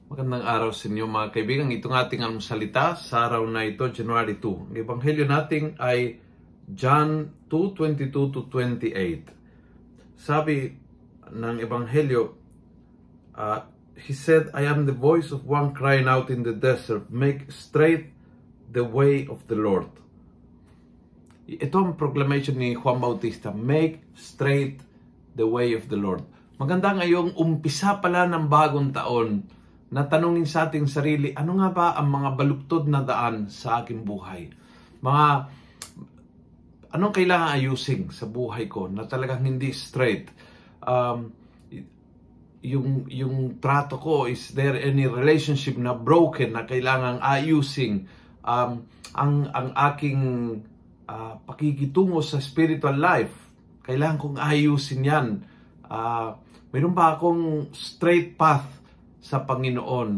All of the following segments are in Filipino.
Magandang araw sa inyo mga kaibigan. Itong ating almusalita sa araw na ito, January 2. Ang ebanghelyo natin ay John 2:22 to 28. Sabi ng ebanghelyo, he said, I am the voice of one crying out in the desert, make straight the way of the Lord. Ito ang proclamation ni Juan Bautista, make straight the way of the Lord. Maganda ngayong umpisa pala ng bagong taon na tanungin sa ating sarili, ano nga ba ang mga baluktot na daan sa aking buhay? Anong kailangan ayusin sa buhay ko na talagang hindi straight? Yung trato ko, is there any relationship na broken na kailangan ayusin? Ang aking pakikitungo sa spiritual life, kailangan kong ayusin yan. Mayroon ba akong straight path sa Panginoon?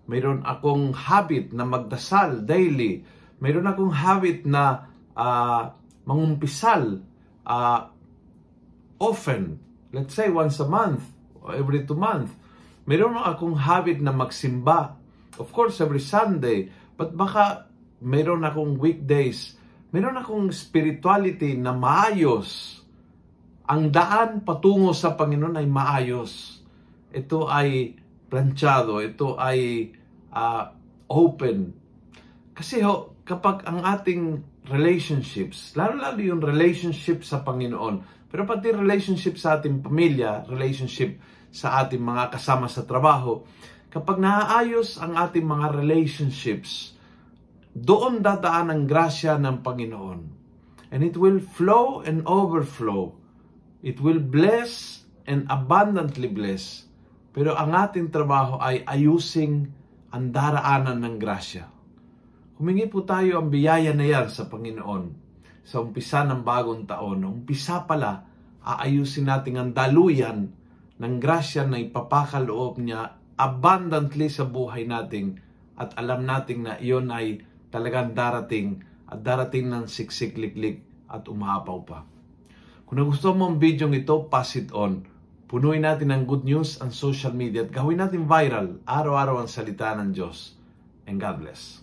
Mayroon akong habit na magdasal daily. Mayroon akong habit na mangumpisal often. Let's say once a month or every 2 months. Mayroon akong habit na magsimba. Of course, every Sunday. But baka mayroon akong weekdays. Mayroon akong spirituality na maayos. Ang daan patungo sa Panginoon ay maayos. Ito ay planchado, ito ay open. Kasi kapag ang ating relationships, lalo-lalo yung relationship sa Panginoon, pero pati relationship sa ating pamilya, relationship sa ating mga kasama sa trabaho, kapag naaayos ang ating mga relationships, doon dadaan ang grasya ng Panginoon. And it will flow and overflow. It will bless and abundantly bless. Pero ang ating trabaho ay ayusing ang daraanan ng grasya. Humingi po tayo ang biyaya na yan sa Panginoon. Sa umpisa ng bagong taon, umpisa pala, aayusin natin ang daluyan ng grasya na ipapakaloob niya abundantly sa buhay natin. At alam natin na iyon ay talagang darating at darating ng siksik-liklik at umahapaw pa. Kung nagustuhan mo ang video ito, pass it on. Punuin natin ng good news ang social media at gawin natin viral araw-araw ang salita ng Diyos. And God bless.